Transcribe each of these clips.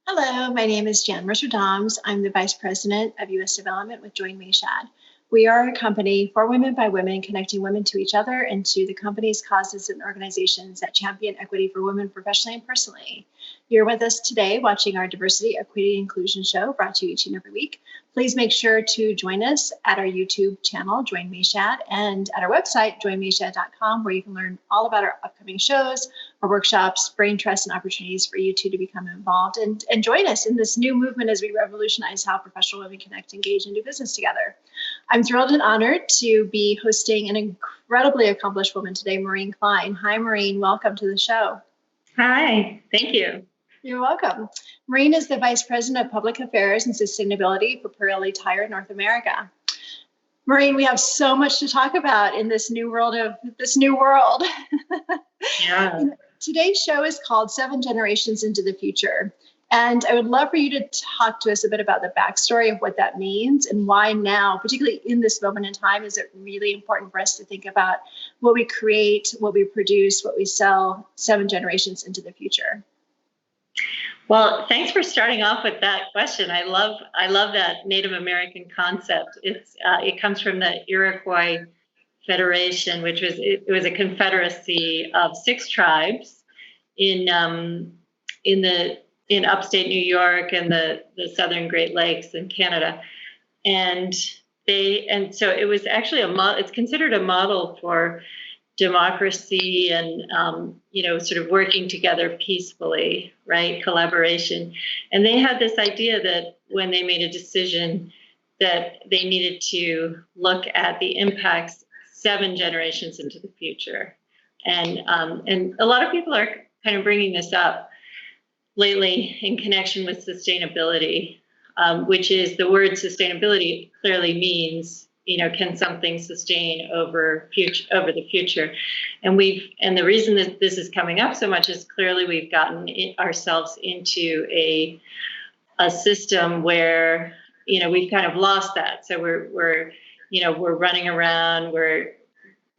Hello, my name is Jan Mercer-Doms. I'm the Vice President of U.S. Development with Join Mayshad. We are a company for women by women, connecting women to each other and to the companies, causes, and organizations that champion equity for women professionally and personally. You're with us today watching our Diversity, Equity, and Inclusion show brought to you each and every week. Please make sure to join us at our YouTube channel, Join Mayshad, and at our website, joinmayshad.com, where you can learn all about our upcoming shows, our workshops, brain trust, and opportunities for you too to become involved and join us in this new movement as we revolutionize how professional women connect, engage, and do business together. I'm thrilled and honored to be hosting an incredibly accomplished woman today, Maureen Kline. Hi, Maureen. Welcome to the show. Hi. Thank you. You're welcome. Maureen is the Vice President of Public Affairs and Sustainability for PIRELLI Tire North America. Maureen, we have so much to talk about in this new world. Yeah. Today's show is called 7 Generations into the Future. And I would love for you to talk to us a bit about the backstory of what that means and why now, particularly in this moment in time, is it really important for us to think about what we create, what we produce, what we sell 7 generations into the future. Well, thanks for starting off with that question. I love that Native American concept. It comes from the Iroquois Federation, which was a confederacy of 6 tribes in upstate New York and the southern Great Lakes in Canada, and so it was actually it's considered a model for democracy and sort of working together peacefully, right? Collaboration. And they had this idea that when they made a decision that they needed to look at the impacts 7 generations into the future. And a lot of people are kind of bringing this up lately in connection with sustainability, which is the word sustainability clearly means, can something sustain over the future? And the reason that this is coming up so much is clearly we've gotten ourselves into a system where, we've kind of lost that. So we're running around, we're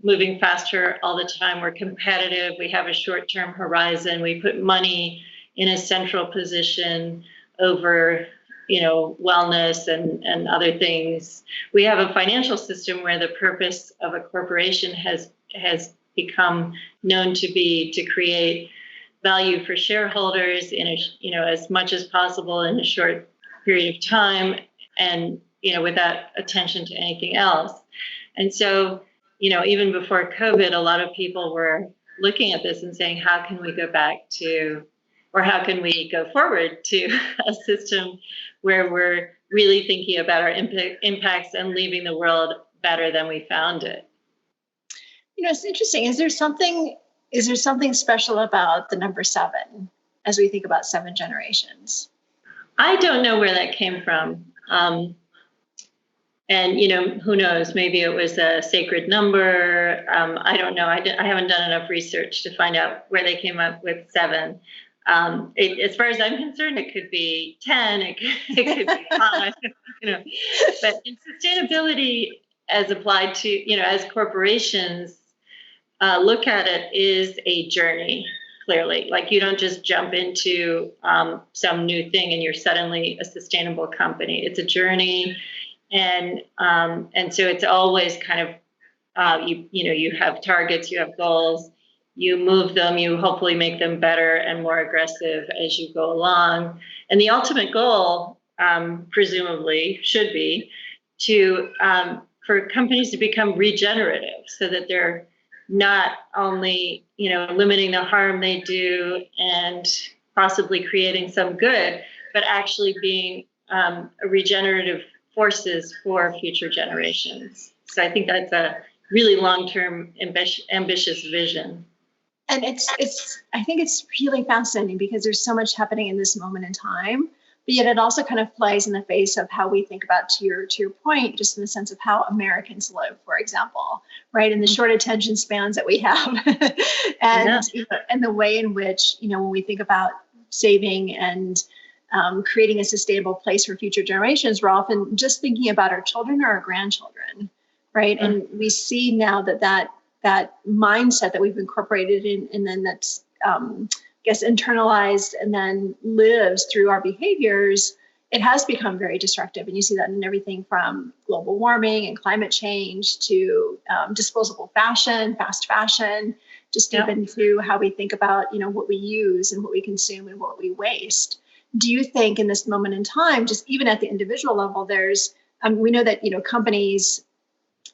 moving faster all the time, we're competitive, we have a short-term horizon, we put money in a central position over wellness and other things. We have a financial system where the purpose of a corporation has become known to be to create value for shareholders in as much as possible in a short period of time, and without attention to anything else. And so even before COVID, a lot of people were looking at this and saying, how can we go back to, or how can we go forward to a system where we're really thinking about our impacts and leaving the world better than we found it? It's interesting. Is there something special about the number 7 as we think about 7 generations? I don't know where that came from. And, who knows, maybe it was a sacred number. I don't know. I haven't done enough research to find out where they came up with 7. As far as I'm concerned, it could be 10, it could be 5, but in sustainability as applied to, as corporations look at it, is a journey, clearly. Like, you don't just jump into some new thing and you're suddenly a sustainable company. It's a journey. And so it's always kind of, you have targets, you have goals, you move them, you hopefully make them better and more aggressive as you go along. And the ultimate goal, presumably, should be for companies to become regenerative, so that they're not only, limiting the harm they do and possibly creating some good, but actually being regenerative forces for future generations. So I think that's a really long-term, ambitious vision. And I think it's really fascinating because there's so much happening in this moment in time, but yet it also kind of flies in the face of how we think about, to your point, just in the sense of how Americans live, for example, right? And the short attention spans that we have, and the way in which, when we think about saving and creating a sustainable place for future generations, we're often just thinking about our children or our grandchildren, right? Mm-hmm. And we see now that mindset that we've incorporated in, and then that's gets internalized and then lives through our behaviors, it has become very destructive. And you see that in everything from global warming and climate change to disposable fashion, fast fashion, just even to how we think about, what we use and what we consume and what we waste. Do you think in this moment in time, just even at the individual level, there's, we know that, companies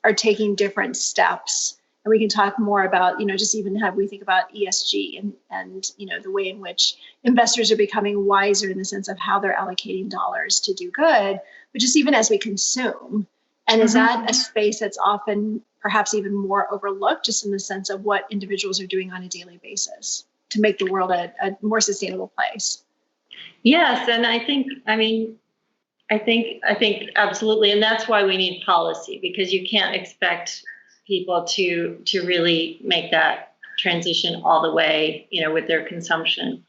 are taking different steps, and we can talk more about, just even how we think about ESG and the way in which investors are becoming wiser in the sense of how they're allocating dollars to do good, but just even as we consume. And is that a space that's often perhaps even more overlooked, just in the sense of what individuals are doing on a daily basis to make the world a more sustainable place? Yes, and I think absolutely, and that's why we need policy, because you can't expect people to really make that transition all the way, with their consumption.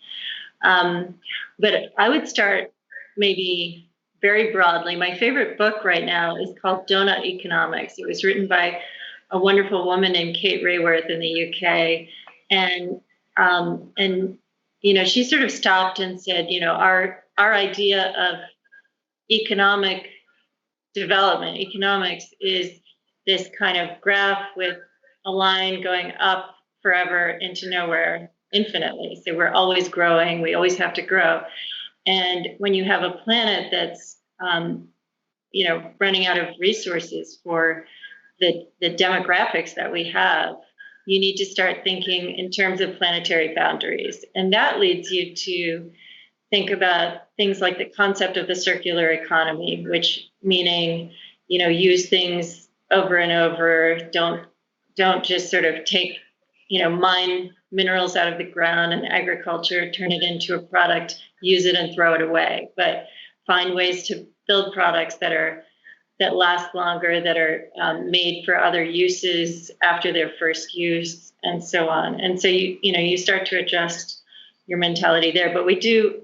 But I would start maybe very broadly. My favorite book right now is called Donut Economics. It was written by a wonderful woman named Kate Rayworth in the UK, and she sort of stopped and said, our idea of economic development, economics is this kind of graph with a line going up forever into nowhere infinitely. So we're always growing. We always have to grow. And when you have a planet that's, running out of resources for the demographics that we have, you need to start thinking in terms of planetary boundaries. And that leads you to think about things like the concept of the circular economy, which meaning, use things over and over. Don't just sort of take, mine minerals out of the ground and agriculture, turn it into a product, use it and throw it away. But find ways to build products that last longer, that are made for other uses after their first use, and so on. And so you start to adjust your mentality there. But we do,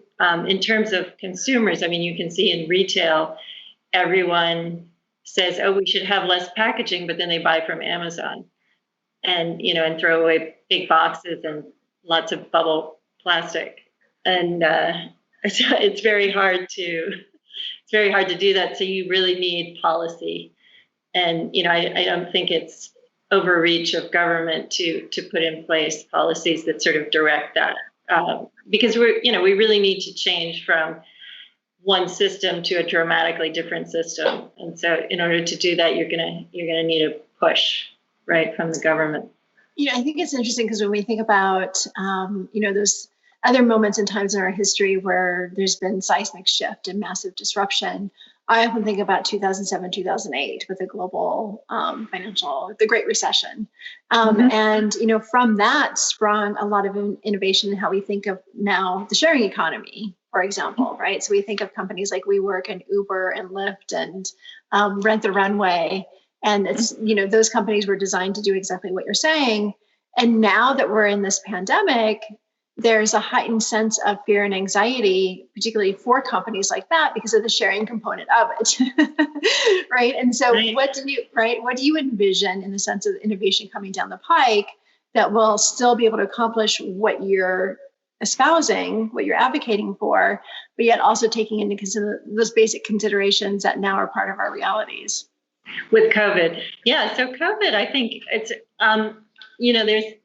in terms of consumers, you can see in retail, everyone says, oh, we should have less packaging, but then they buy from Amazon and throw away big boxes and lots of bubble plastic. And it's very hard to do that. So you really need policy. And, I don't think it's overreach of government to put in place policies that sort of direct that. Because we really need to change from one system to a dramatically different system. And so in order to do that, you're gonna need a push, right, from the government. I think it's interesting because when we think about, those other moments and times in our history where there's been seismic shift and massive disruption, I often think about 2007, 2008 with the global the Great Recession. And, from that sprung a lot of innovation in how we think of now the sharing economy, for example, right? So we think of companies like WeWork and Uber and Lyft and Rent the Runway. And it's, those companies were designed to do exactly what you're saying. And now that we're in this pandemic, there's a heightened sense of fear and anxiety, particularly for companies like that, because of the sharing component of it, right? And so what do you envision in the sense of innovation coming down the pike that will still be able to accomplish what you're espousing, what you're advocating for, but yet also taking into consider those basic considerations that now are part of our realities? With COVID. Yeah, so COVID, I think it's,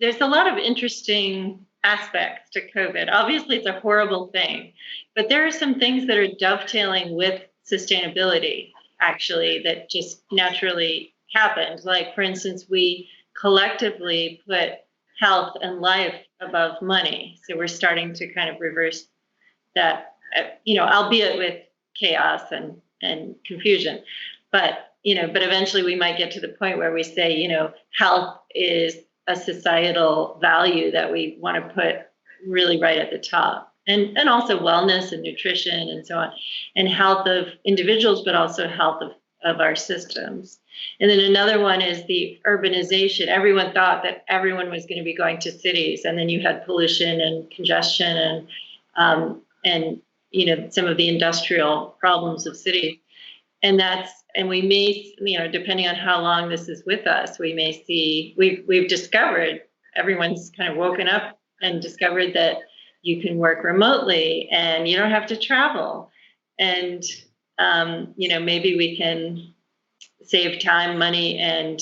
there's a lot of interesting aspects to COVID. Obviously, it's a horrible thing, but there are some things that are dovetailing with sustainability, actually, that just naturally happened. Like, for instance, we collectively put health and life above money. So we're starting to kind of reverse that, albeit with chaos and confusion. But eventually we might get to the point where we say, health is a societal value that we want to put really right at the top. And also wellness and nutrition and so on, and health of individuals, but also health of our systems. And then another one is the urbanization. Everyone thought that everyone was going to be going to cities, and then you had pollution and congestion and some of the industrial problems of cities. And we may, depending on how long this is with us, we may see, we've discovered, everyone's kind of woken up and discovered that, you can work remotely and you don't have to travel. And, maybe we can save time, money, and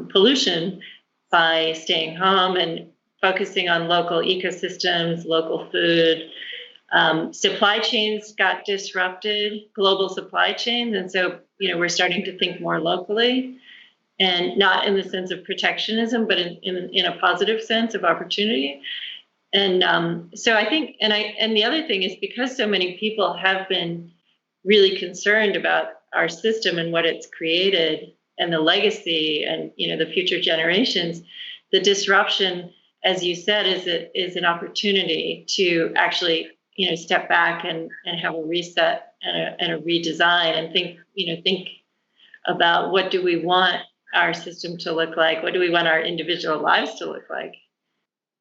pollution by staying home and focusing on local ecosystems, local food. Supply chains got disrupted, global supply chains. And so, we're starting to think more locally, and not in the sense of protectionism, but in a positive sense of opportunity. And so I think, and the other thing is, because so many people have been really concerned about our system and what it's created and the legacy and, the future generations, the disruption, as you said, is an opportunity to actually, step back and have a reset and a redesign and think about, what do we want our system to look like? What do we want our individual lives to look like?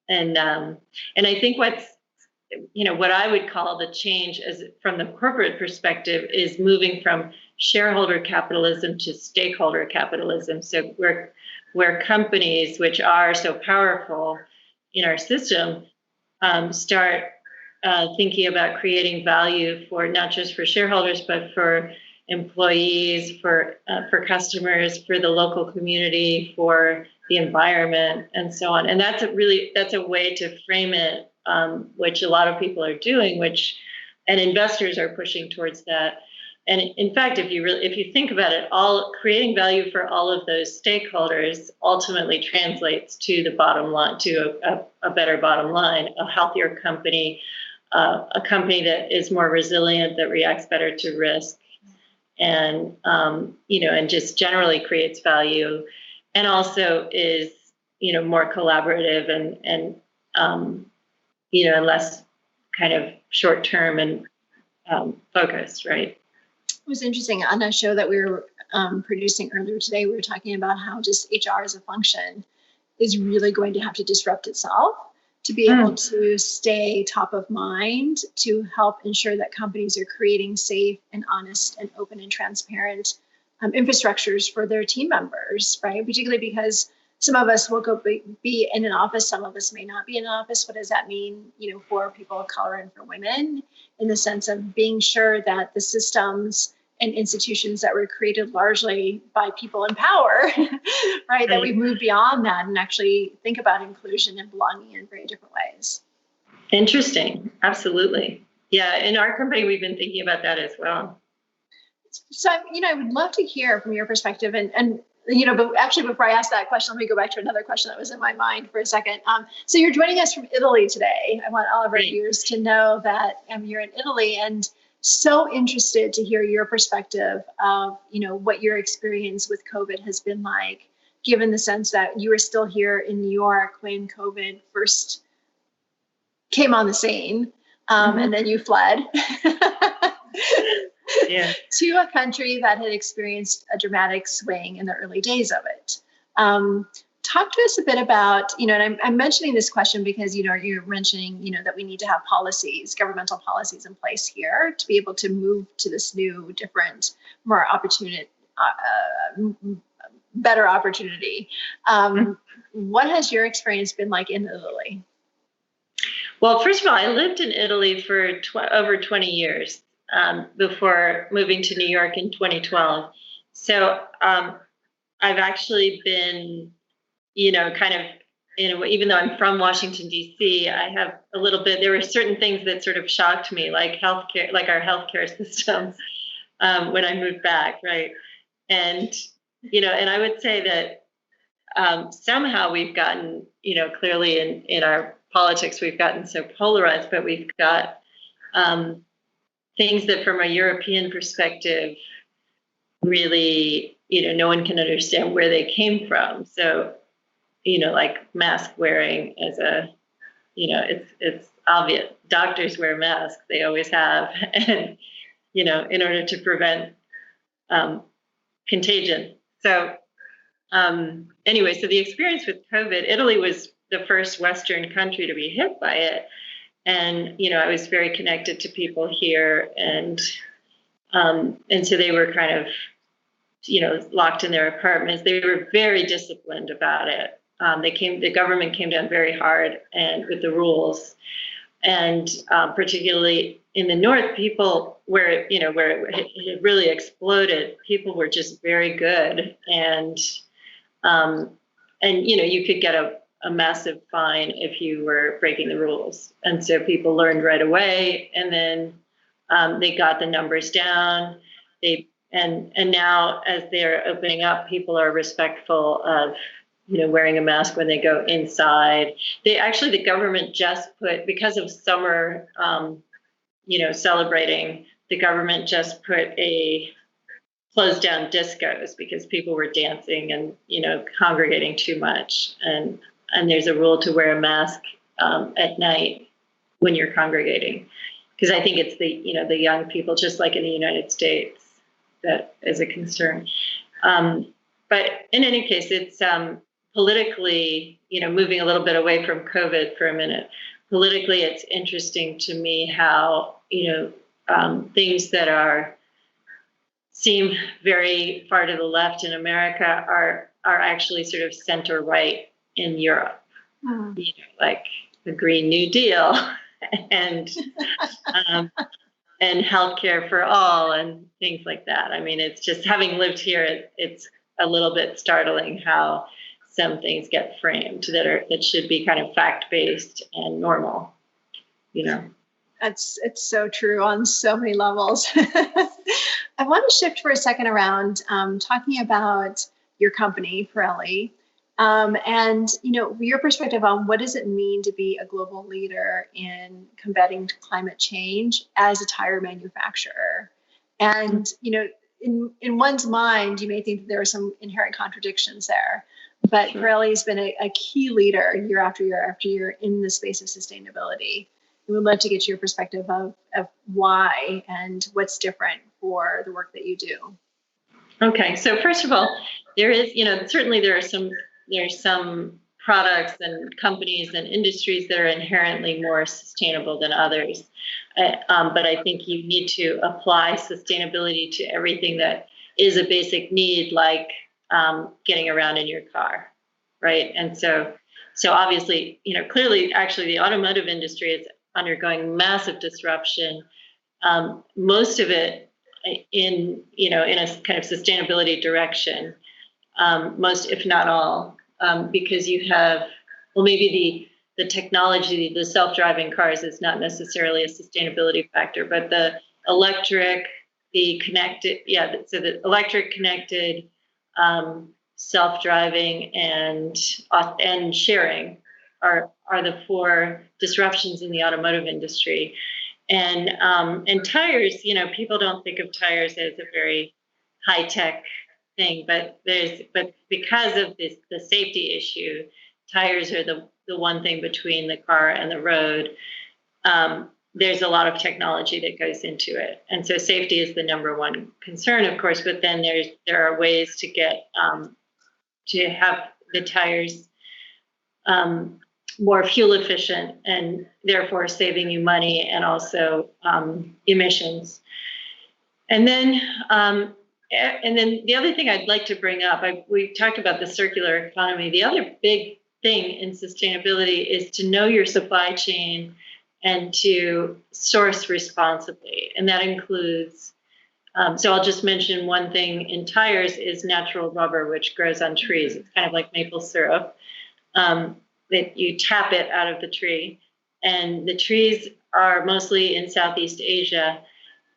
And I think what I would call the change from the corporate perspective is moving from shareholder capitalism to stakeholder capitalism. So where companies, which are so powerful in our system, start thinking about creating value for not just for shareholders, but for employees, for customers, for the local community, for the environment, and so on. And that's a way to frame it, which a lot of people are doing, and investors are pushing towards that. And in fact, if you think about it, creating value for all of those stakeholders ultimately translates to the bottom line, to a better bottom line, a healthier company, a company that is more resilient, that reacts better to risk, and and just generally creates value, and also is more collaborative and and less kind of short term and focused, right? It was interesting on a show that we were producing earlier today. We were talking about how just HR as a function is really going to have to disrupt itself to be able to stay top of mind, to help ensure that companies are creating safe and honest and open and transparent infrastructures for their team members, right? Particularly because some of us will go be in an office, some of us may not be in an office. What does that mean, for people of color and for women, in the sense of being sure that the systems and institutions that were created largely by people in power, right, that we move beyond that and actually think about inclusion and belonging in very different ways. Interesting. Absolutely. Yeah. In our company, we've been thinking about that as well. So, I would love to hear from your perspective and but actually, before I ask that question, let me go back to another question that was in my mind for a second. So you're joining us from Italy today. I want all of our viewers to know that you're in Italy, and so interested to hear your perspective of, what your experience with COVID has been like, given the sense that you were still here in New York when COVID first came on the scene, and then you fled. Yeah. To a country that had experienced a dramatic swing in the early days of it. Talk to us a bit about, and I'm mentioning this question because, you're mentioning, that we need to have governmental policies in place here to be able to move to this new, different, more better opportunity. What has your experience been like in Italy? Well, first of all, I lived in Italy for over 20 years. Before moving to New York in 2012. So I've actually been, kind of, even though I'm from Washington, D.C., I have a little bit, there were certain things that sort of shocked me, like healthcare, like our healthcare system, when I moved back, right? And, and I would say that somehow we've gotten, clearly in our politics, we've gotten so polarized, but we've got things that from a European perspective, really, no one can understand where they came from. So, like mask wearing as it's obvious. Doctors wear masks, they always have. And, in order to prevent contagion. So anyway, so the experience with COVID, Italy was the first Western country to be hit by it. And, I was very connected to people here, and so they were kind of, locked in their apartments. They were very disciplined about it. the government came down very hard and with the rules, and particularly in the north, people where it really exploded, people were just very good, and you could get a massive fine if you were breaking the rules, and so people learned right away, and then they got the numbers down. And now as they're opening up, people are respectful of wearing a mask when they go inside. The government just put, because of summer, celebrating, the government just closed down discos because people were dancing and, congregating too much. And there's a rule to wear a mask at night when you're congregating. Because I think it's the young people, just like in the United States, that is a concern. But in any case, it's politically, moving a little bit away from COVID for a minute. Politically, it's interesting to me how, things that seem very far to the left in America are actually sort of center right in Europe. Like the Green New Deal and healthcare for all and things like that. I mean, it's just, having lived here, it's a little bit startling how some things get framed that should be kind of fact-based and normal, It's so true on so many levels. I want to shift for a second around talking about your company, PIRELLI, and your perspective on what does it mean to be a global leader in combating climate change as a tire manufacturer. And in one's mind, you may think that there are some inherent contradictions there, but sure. PIRELLI has been a key leader year after year after year in the space of sustainability. We would love to get your perspective of why and what's different for the work that you do. Okay, so first of all, there is, certainly there are some products and companies and industries that are inherently more sustainable than others. But I think you need to apply sustainability to everything that is a basic need, like getting around in your car, right? And so obviously, clearly, actually, the automotive industry is undergoing massive disruption. Most of it in a kind of sustainability direction. Most, if not all, because you have, maybe the technology, the self-driving cars is not necessarily a sustainability factor, but the electric, the connected, so the electric, connected, self-driving, and sharing are the four disruptions in the automotive industry. And tires, people don't think of tires as a very high-tech thing, but because of the safety issue, tires are the one thing between the car and the road. There's a lot of technology that goes into it, and so safety is the number one concern, of course. But then there are ways to get to have the tires more fuel efficient, and therefore saving you money and also emissions. And then the other thing I'd like to bring up, we talked about the circular economy. The other big thing in sustainability is to know your supply chain and to source responsibly. And that includes, so I'll just mention one thing in tires is natural rubber, which grows on trees. It's kind of like maple syrup. That you tap it out of the tree. And the trees are mostly in Southeast Asia.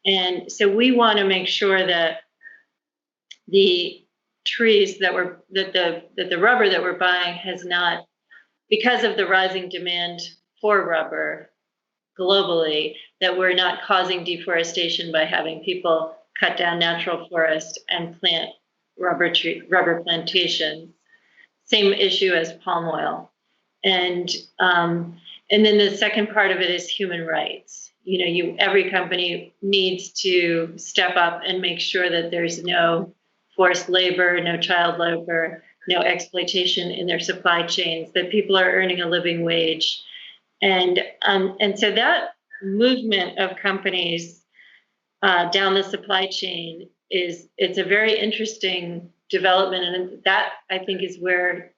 And so we want to make sure that the trees that the rubber that we're buying has not, because of the rising demand for rubber globally, that we're not causing deforestation by having people cut down natural forest and plant rubber plantations. Same issue as palm oil. And then the second part of it is human rights. Every company needs to step up and make sure that there's no forced labor, no child labor, no exploitation in their supply chains, that people are earning a living wage. And so that movement of companies down the supply chain it's a very interesting development. And that, I think, is where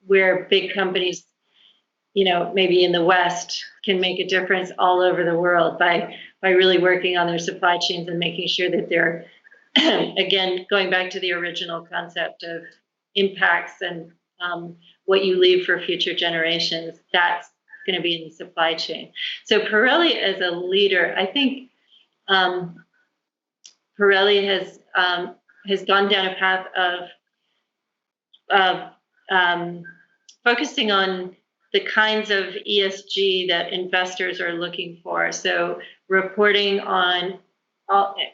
where big companies, maybe in the West, can make a difference all over the world by really working on their supply chains and making sure that they're, again, going back to the original concept of impacts and what you leave for future generations. That's going to be in the supply chain. So Pirelli as a leader, I think Pirelli has gone down a path of focusing on the kinds of ESG that investors are looking for. So reporting on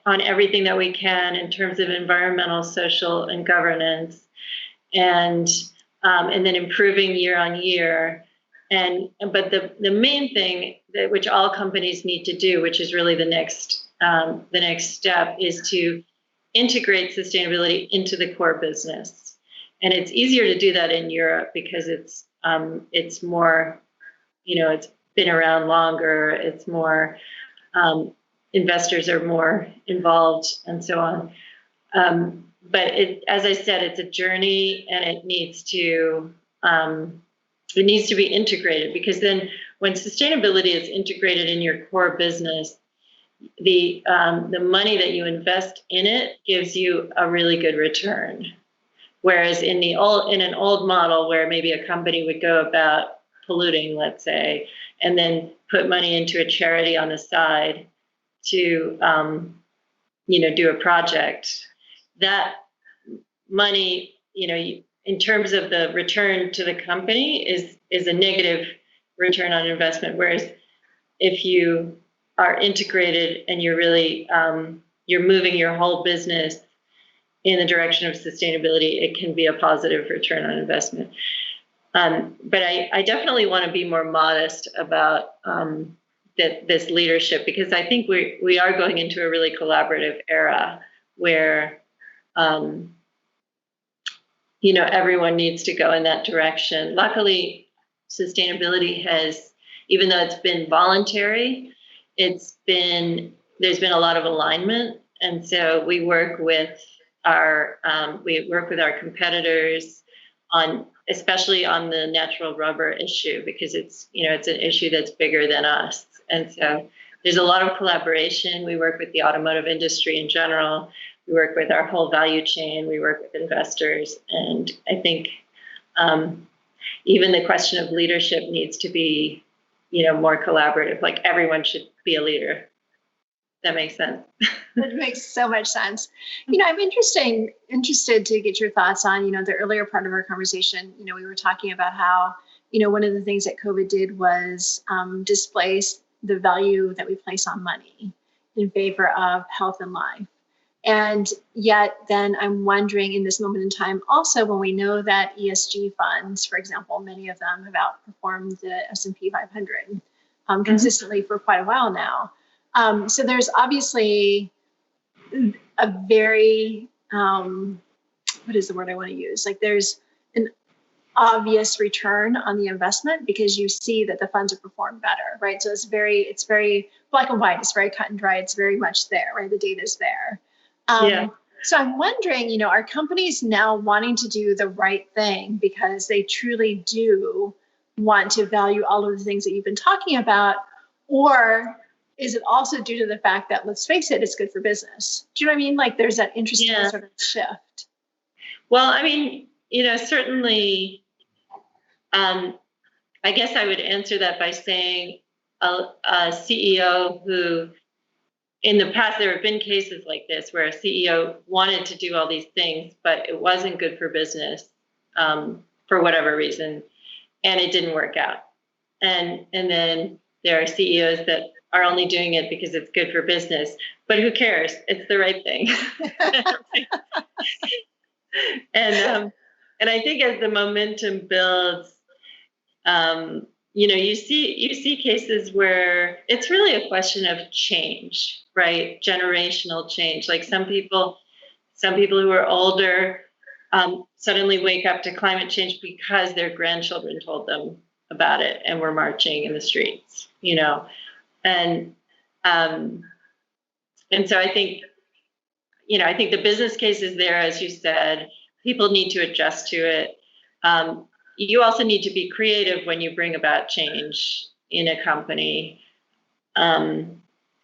everything that we can in terms of environmental, social, and governance, and then improving year on year. But the main thing which all companies need to do, which is really the next step, is to integrate sustainability into the core business. And it's easier to do that in Europe because it's more, it's been around longer. It's more, investors are more involved and so on. But as I said, it's a journey, and it needs to be integrated, because then when sustainability is integrated in your core business, the money that you invest in it gives you a really good return. Whereas in an old model where maybe a company would go about polluting, let's say, and then put money into a charity on the side to do a project, that money, in terms of the return to the company, is a negative return on investment. Whereas if you are integrated and you're really you're moving your whole business in the direction of sustainability, it can be a positive return on investment. But I definitely want to be more modest about this leadership, because I think we are going into a really collaborative era where everyone needs to go in that direction. Luckily, sustainability has, even though it's been voluntary, there's been a lot of alignment, and so we work with our competitors especially on the natural rubber issue, because it's an issue that's bigger than us, and so there's a lot of collaboration. We work with the automotive industry in general. We work with our whole value chain. We work with investors, and I think even the question of leadership needs to be more collaborative. Like, everyone should be a leader. That makes sense. That makes so much sense. I'm interested to get your thoughts on, the earlier part of our conversation. We were talking about how, one of the things that COVID did was displace the value that we place on money in favor of health and life. And yet then I'm wondering, in this moment in time, also, when we know that ESG funds, for example, many of them have outperformed the S&P 500 consistently for quite a while now. So there's obviously a very, what is the word I want to use? Like, there's an obvious return on the investment, because you see that the funds have performed better, right? So it's very black and white. It's very cut and dry. It's very much there, right? The data is there. So I'm wondering, are companies now wanting to do the right thing because they truly do want to value all of the things that you've been talking about? Or is it also due to the fact that, let's face it, it's good for business? Do you know what I mean? Like, there's that interesting sort of shift. Well, I mean, certainly, I guess I would answer that by saying a CEO who, in the past, there have been cases like this where a CEO wanted to do all these things, but it wasn't good for business for whatever reason, and it didn't work out. And then there are CEOs that are only doing it because it's good for business, but who cares? It's the right thing. And I think as the momentum builds, you see cases where it's really a question of change, right? Generational change. Like, some people who are older suddenly wake up to climate change because their grandchildren told them about it and were marching in the streets, and so I think the business case is there, as you said. People need to adjust to it. you also need to be creative when you bring about change in a company. And,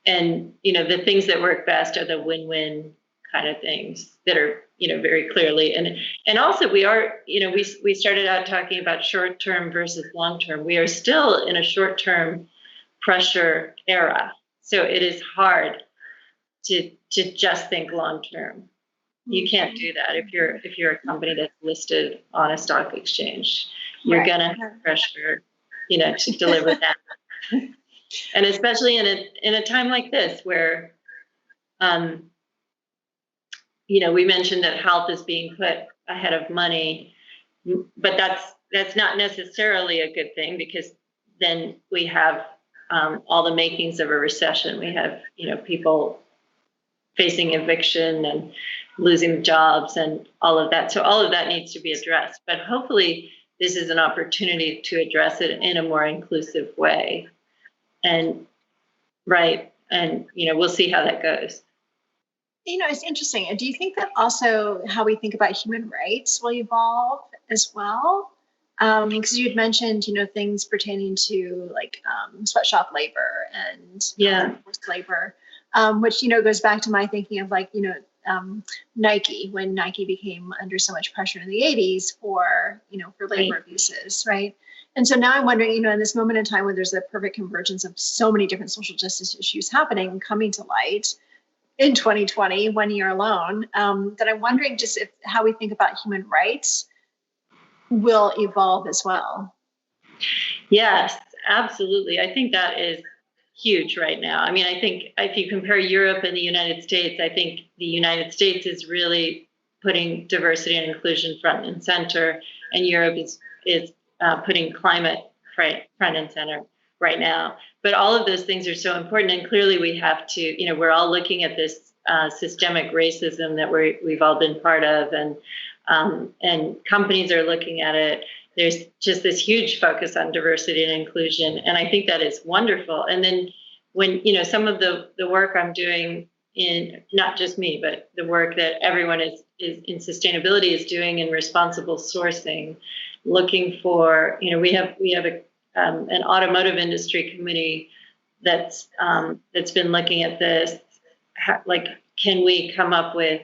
the things that work best are the win-win kind of things that are, very clearly. And also we are, we started out talking about short-term versus long-term. We are still in a short-term pressure era. So it is hard to just think long-term. You can't do that if you're a company that's listed on a stock exchange. You're Right. gonna have pressure, to deliver that. And especially in a time like this where, we mentioned that health is being put ahead of money, but that's not necessarily a good thing, because then we have all the makings of a recession. We have, people facing eviction and losing jobs and all of that. So all of that needs to be addressed. But hopefully this is an opportunity to address it in a more inclusive way. And we'll see how that goes. It's interesting. Do you think that also how we think about human rights will evolve as well? Because you had mentioned, things pertaining to like sweatshop labor and forced labor, which, goes back to my thinking of like, Nike, when Nike became under so much pressure in the 80s for labor abuses, right? And so now I'm wondering, in this moment in time where there's a perfect convergence of so many different social justice issues happening and coming to light in 2020, 1 year alone, that I'm wondering just how we think about human rights will evolve as well. Yes, absolutely. I think that is huge right now. I mean, I think if you compare Europe and the United States, I think the United States is really putting diversity and inclusion front and center, and Europe is putting climate front and center right now. But all of those things are so important, and clearly we have to, we're all looking at this systemic racism that we've all been part of, and companies are looking at it. There's just this huge focus on diversity and inclusion, and I think that is wonderful. And then when, some of the work I'm doing in, not just me, but the work that everyone is in sustainability is doing in responsible sourcing, looking for, we have an automotive industry committee that's been looking at this, like, can we come up with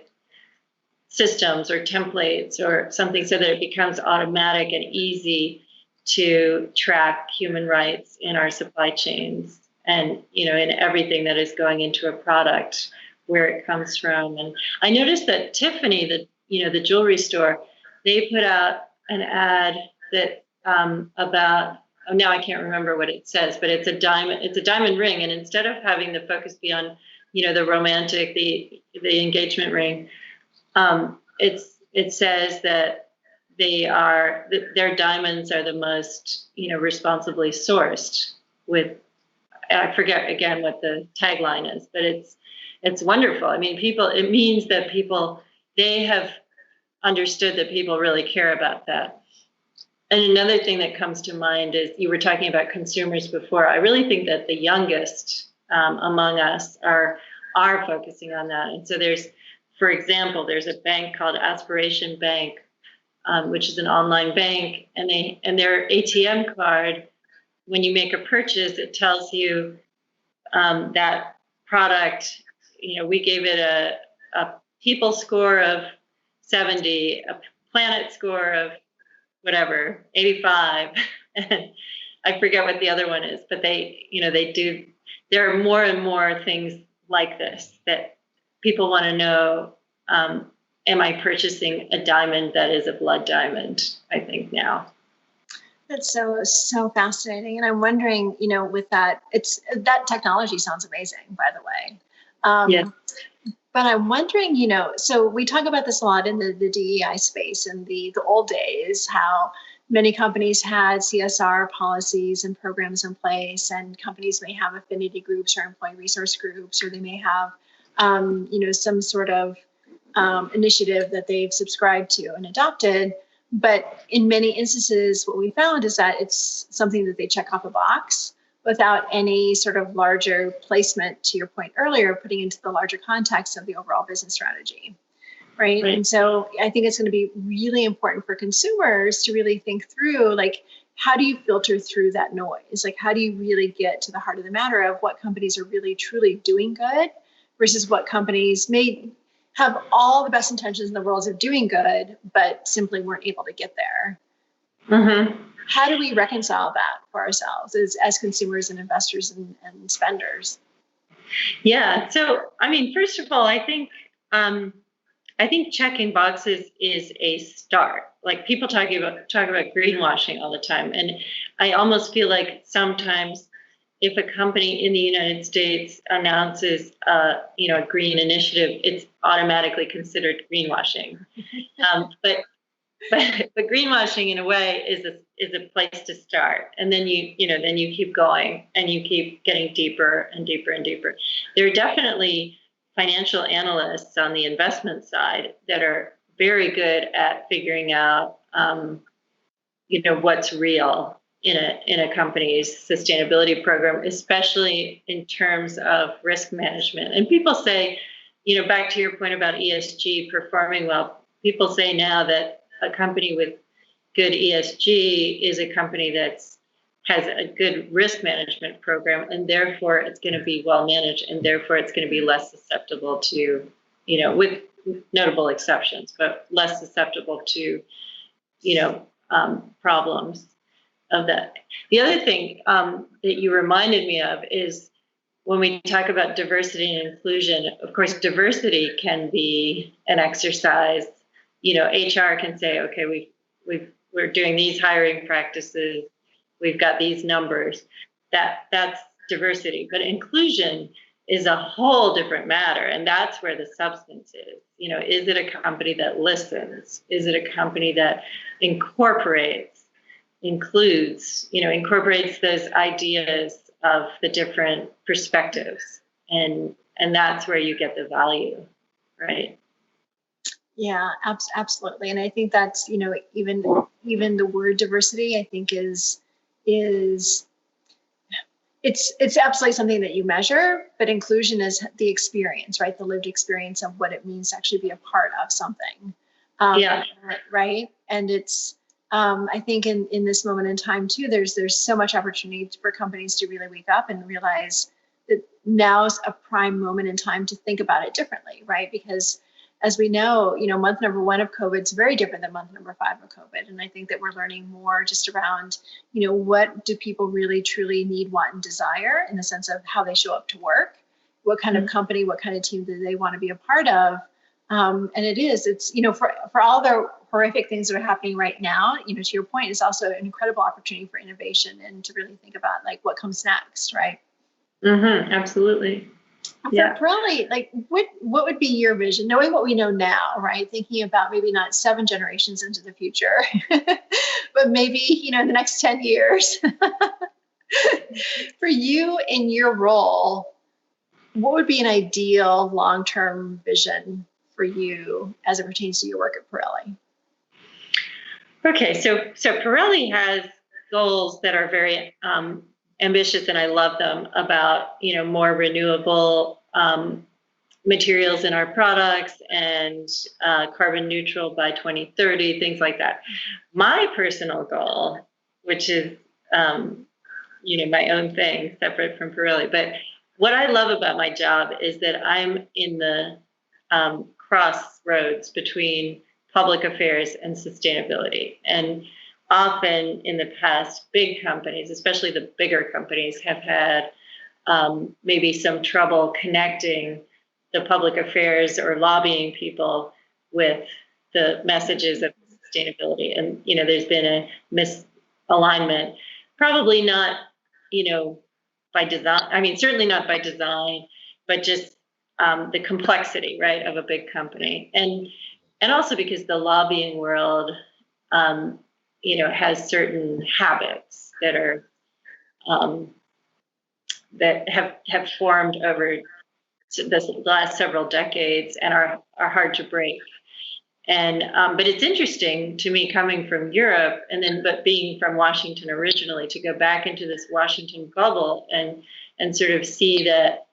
systems or templates or something so that it becomes automatic and easy to track human rights in our supply chains and, in everything that is going into a product, where it comes from. And I noticed that Tiffany, the jewelry store, they put out an ad that about, now I can't remember what it says, but it's a diamond ring. And instead of having the focus be on, the romantic, the engagement ring, it says that their diamonds are the most, responsibly sourced with, I forget again what the tagline is, but it's wonderful. I mean, it means that they have understood that people really care about that. And another thing that comes to mind is, you were talking about consumers before. I really think that the youngest among us are focusing on that. And so for example, there's a bank called Aspiration Bank, which is an online bank, and their ATM card, when you make a purchase, it tells you that product, we gave it a people score of 70, a planet score of whatever, 85. And I forget what the other one is, but there are more and more things like this that people want to know, am I purchasing a diamond that is a blood diamond, I think now. That's so fascinating. And I'm wondering, with that technology sounds amazing, by the way. Yes. But I'm wondering, so we talk about this a lot in the DEI space, and the old days, how many companies had CSR policies and programs in place, and companies may have affinity groups or employee resource groups, or they may have, some sort of initiative that they've subscribed to and adopted. But in many instances, what we found is that it's something that they check off a box without any sort of larger placement, to your point earlier, putting into the larger context of the overall business strategy. right? And so I think it's going to be really important for consumers to really think through, like, how do you filter through that noise? Like, how do you really get to the heart of the matter of what companies are really truly doing good versus what companies may have all the best intentions in the world of doing good, but simply weren't able to get there. Mm-hmm. How do we reconcile that for ourselves as consumers and investors and spenders? Yeah. So, I mean, first of all, I think checking boxes is a start. Like, people talk about greenwashing all the time, and I almost feel like sometimes if a company in the United States announces a green initiative, it's automatically considered greenwashing. But greenwashing, in a way, is a place to start, and then you keep going and you keep getting deeper and deeper and deeper. There are definitely financial analysts on the investment side that are very good at figuring out what's real in a company's sustainability program, especially in terms of risk management. And people say, back to your point about ESG performing well, people say now that a company with good ESG is a company that's has a good risk management program, and therefore it's going to be well managed, and therefore it's going to be less susceptible to, with notable exceptions, but less susceptible to, problems of that. The other thing that you reminded me of is when we talk about diversity and inclusion, of course, diversity can be an exercise. HR can say, okay, we're doing these hiring practices, we've got these numbers. That's diversity. But inclusion is a whole different matter, and that's where the substance is. Is it a company that listens? Is it a company that incorporates those ideas of the different perspectives? And that's where you get the value, right? Yeah, absolutely. And I think that's, even the word diversity, I think is it's absolutely something that you measure, but inclusion is the experience, right? The lived experience of what it means to actually be a part of something. Yeah. Right. And it's, I think in this moment in time too, there's so much opportunity for companies to really wake up and realize that now's a prime moment in time to think about it differently, right? Because as we know, month number 1 of COVID is very different than month number 5 of COVID. And I think that we're learning more just around, what do people really truly need, want, and desire in the sense of how they show up to work, what kind of company, what kind of team do they want to be a part of? And it's, for all the horrific things that are happening right now, to your point, it's also an incredible opportunity for innovation and to really think about like what comes next, right? Mm-hmm, absolutely. Yeah. PIRELLI, like what would be your vision, knowing what we know now, right? Thinking about maybe not 7 generations into the future, but maybe, the next 10 years. For you in your role, what would be an ideal long-term vision for you as it pertains to your work at PIRELLI? Okay, so PIRELLI has goals that are very ambitious, and I love them, about more renewable materials in our products and carbon neutral by 2030, things like that. My personal goal, which is my own thing separate from PIRELLI, but what I love about my job is that I'm in the crossroads between public affairs and sustainability. And often in the past, big companies, especially the bigger companies, have had maybe some trouble connecting the public affairs or lobbying people with the messages of sustainability. And, there's been a misalignment, probably not, by design. I mean, certainly not by design, but just the complexity, right, of a big company. And also because the lobbying world, has certain habits that are that have formed over the last several decades and are hard to break. And but it's interesting to me, coming from Europe but being from Washington originally, to go back into this Washington bubble and sort of see that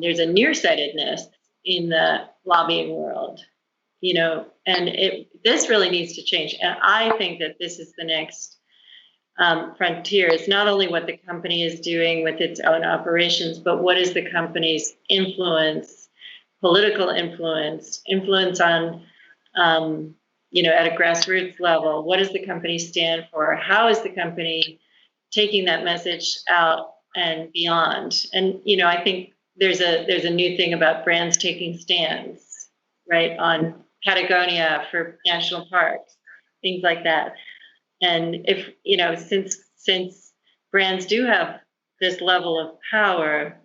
there's a nearsightedness in the lobbying world and this really needs to change. And I think that this is the next frontier. It's not only what the company is doing with its own operations, but what is the company's influence, political influence on, at a grassroots level. What does the company stand for? How is the company taking that message out and beyond? And, I think there's a new thing about brands taking stands, right, on Patagonia for national parks, things like that. And if, since brands do have this level of power,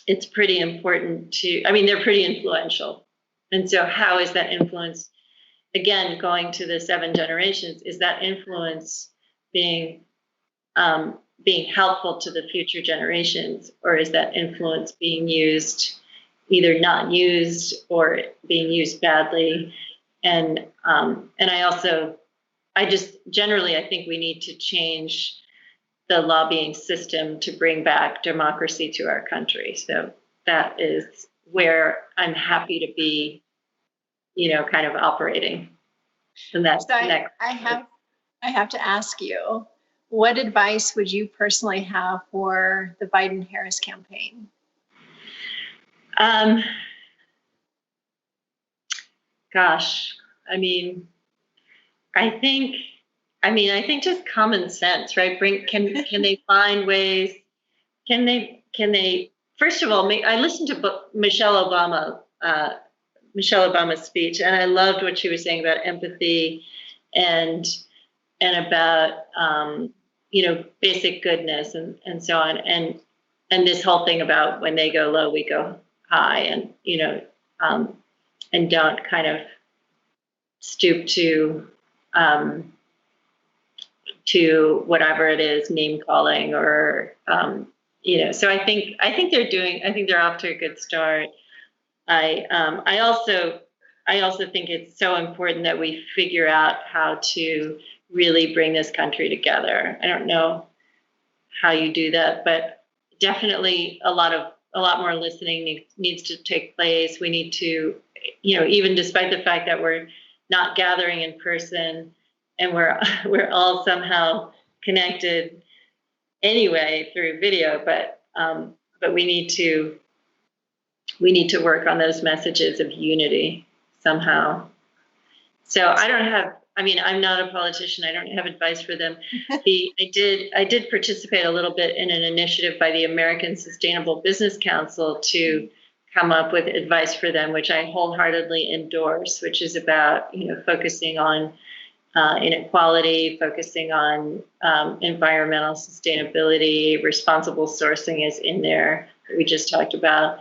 it's pretty important they're pretty influential. And so how is that influence, again, going to the 7 generations, is that influence being helpful to the future generations, or is that influence being used, either not used or being used badly? And I think we need to change the lobbying system to bring back democracy to our country. So that is where I'm happy to be, kind of operating. And that's next. I have to ask you, what advice would you personally have for the Biden-Harris campaign? Gosh, I think just common sense, right? Can they find ways? Can they? First of all, I listened to Michelle Obama's speech, and I loved what she was saying about empathy and about basic goodness and so on, and this whole thing about when they go low, we go high, and and don't kind of stoop to whatever it is, name calling or So I think they're off to a good start. I also think it's so important that we figure out how to really bring this country together. I don't know how you do that, but definitely a lot more listening needs to take place. We need to, even despite the fact that we're not gathering in person and we're all somehow connected anyway through video, but we need to work on those messages of unity somehow. So I'm not a politician. I don't have advice for them. I did participate a little bit in an initiative by the American Sustainable Business Council to come up with advice for them, which I wholeheartedly endorse, which is about, focusing on inequality, focusing on environmental sustainability. Responsible sourcing is in there that we just talked about.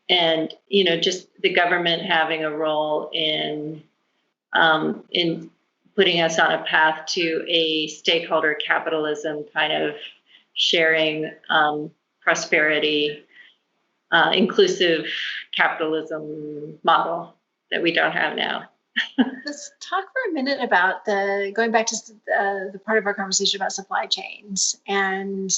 And, just the government having a role in putting us on a path to a stakeholder capitalism kind of sharing prosperity, inclusive capitalism model that we don't have now. Let's talk for a minute about going back to the part of our conversation about supply chains. And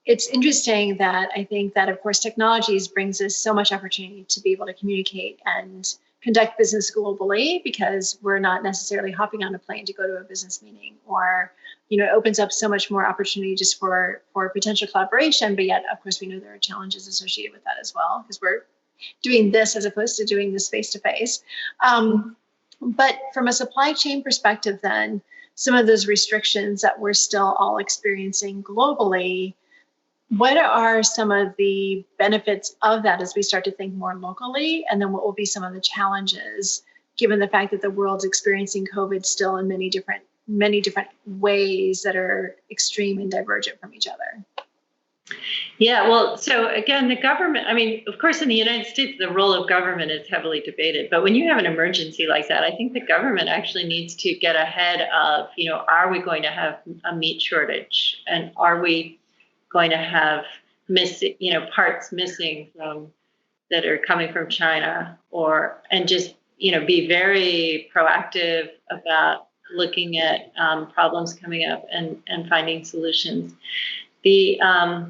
it's interesting that I think that, of course, technologies brings us so much opportunity to be able to communicate and conduct business globally, because we're not necessarily hopping on a plane to go to a business meeting, or, it opens up so much more opportunity just for potential collaboration. But yet, of course, we know there are challenges associated with that as well, because we're doing this as opposed to doing this face to face. But from a supply chain perspective, then, some of those restrictions that we're still all experiencing globally, what are some of the benefits of that as we start to think more locally? And then what will be some of the challenges, given the fact that the world's experiencing COVID still in many different ways that are extreme and divergent from each other? Yeah, well, so again, the government, of course, in the United States, the role of government is heavily debated. But when you have an emergency like that, I think the government actually needs to get ahead of, are we going to have a meat shortage? And are we going to have parts missing that are coming from China, and just, be very proactive about looking at problems coming up and finding solutions. I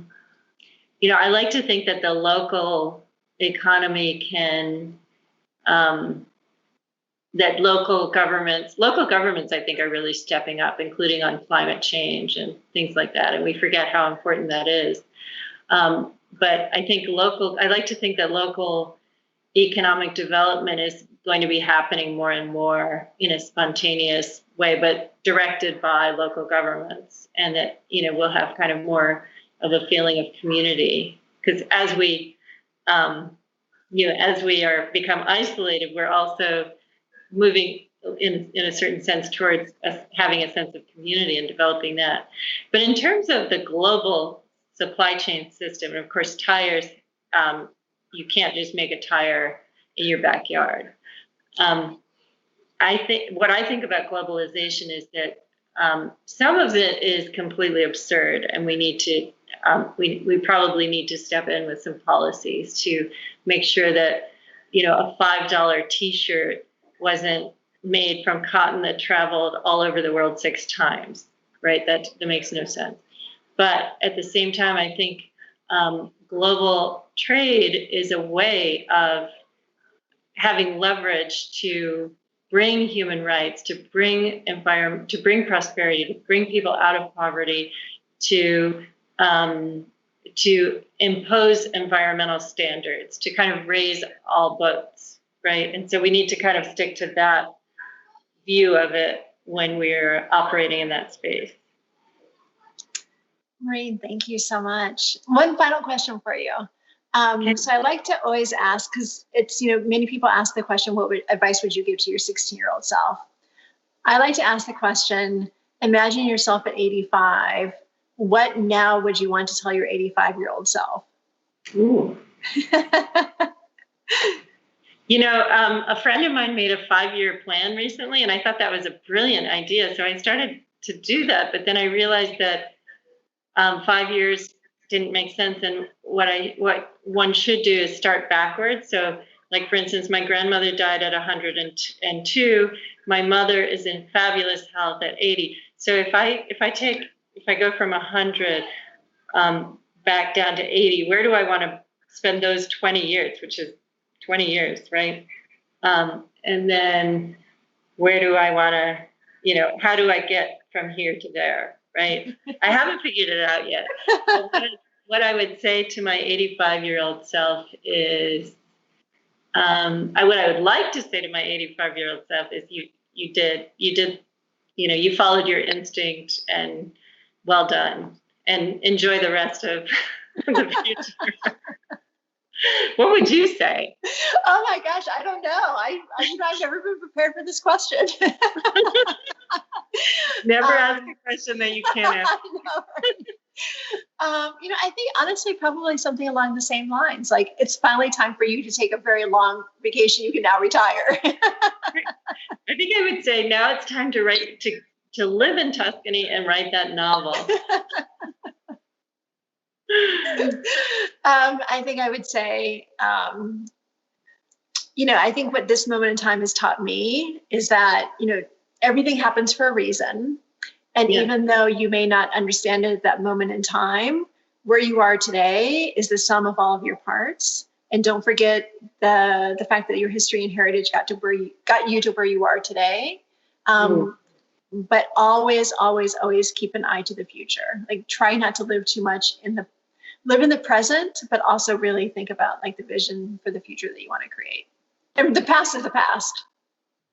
like to think that the local economy can that local governments, I think, are really stepping up, including on climate change and things like that. And we forget how important that is. But I think I like to think that local economic development is going to be happening more and more in a spontaneous way, but directed by local governments, and that, we'll have kind of more of a feeling of community. Because as we become isolated, we're also moving in a certain sense towards us having a sense of community and developing that. But in terms of the global supply chain system, and of course tires, you can't just make a tire in your backyard. I think about globalization is that some of it is completely absurd, and we need to we probably need to step in with some policies to make sure that a $5 T-shirt wasn't made from cotton that traveled all over the world 6 times, right? That makes no sense. But at the same time, I think global trade is a way of having leverage to bring human rights, to bring environment, to bring prosperity, to bring people out of poverty, to impose environmental standards, to kind of raise all boats, right? And so we need to kind of stick to that view of it when we're operating in that space. Maureen, thank you so much. One final question for you. Okay. So I like to always ask, because it's, many people ask the question, what advice would you give to your 16-year-old self? I like to ask the question, imagine yourself at 85. What now would you want to tell your 85-year-old self? Ooh. A friend of mine made a 5-year plan recently, and I thought that was a brilliant idea. So I started to do that, but then I realized that 5 years didn't make sense. And what one should do is start backwards. So, like, for instance, my grandmother died at 102. My mother is in fabulous health at 80. So if I go from 100 back down to 80, where do I want to spend those 20 years, which is 20 years, right? And then where do I want to, how do I get from here to there, right? I haven't figured it out yet. But what I would say to my 85-year-old self is, what I would like to say to my 85-year-old self is, you followed your instinct, and well done, and enjoy the rest of the future. What would you say? Oh my gosh, I don't know. I've never been prepared for this question. Never ask a question that you can't answer. I think honestly, probably something along the same lines. Like, it's finally time for you to take a very long vacation. You can now retire. I think I would say now it's time to live in Tuscany and write that novel. I think I would say, I think what this moment in time has taught me is that, everything happens for a reason. And even though you may not understand it at that moment in time, where you are today is the sum of all of your parts. And don't forget the fact that your history and heritage got you to where you are today. But always, always, always keep an eye to the future. Like, try not to live too much live in the present, but also really think about, like, the vision for the future that you want to create. And the past is the past.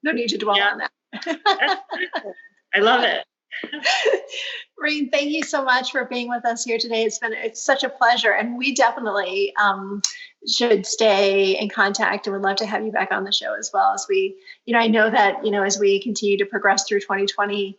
No need to dwell on that. I love it. Maureen, thank you so much for being with us here today. It's such a pleasure, and we definitely should stay in contact, and would love to have you back on the show as well. As we, I know that, as we continue to progress through 2020,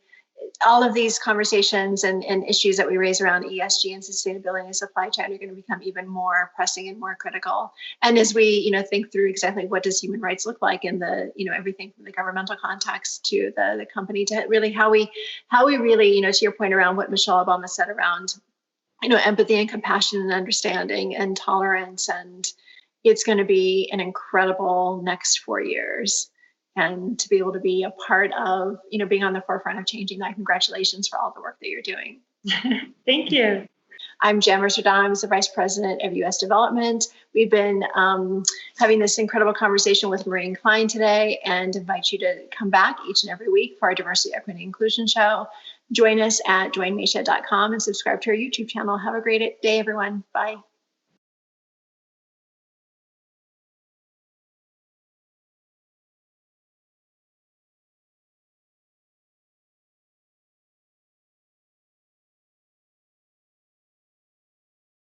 all of these conversations and issues that we raise around ESG and sustainability and supply chain are going to become even more pressing and more critical. And as we, think through exactly what does human rights look like in the, everything from the governmental context to the company, to really how we really, to your point around what Michelle Obama said around, empathy and compassion and understanding and tolerance. And it's going to be an incredible next 4 years. And to be able to be a part of, being on the forefront of changing that. Congratulations for all the work that you're doing. Thank you. I'm Jan Mercer-Dimes, the Vice President of U.S. Development. We've been having this incredible conversation with Maureen Kline today, and invite you to come back each and every week for our Diversity, Equity, Inclusion show. Join us at joinmayshad.com and subscribe to our YouTube channel. Have a great day, everyone. Bye.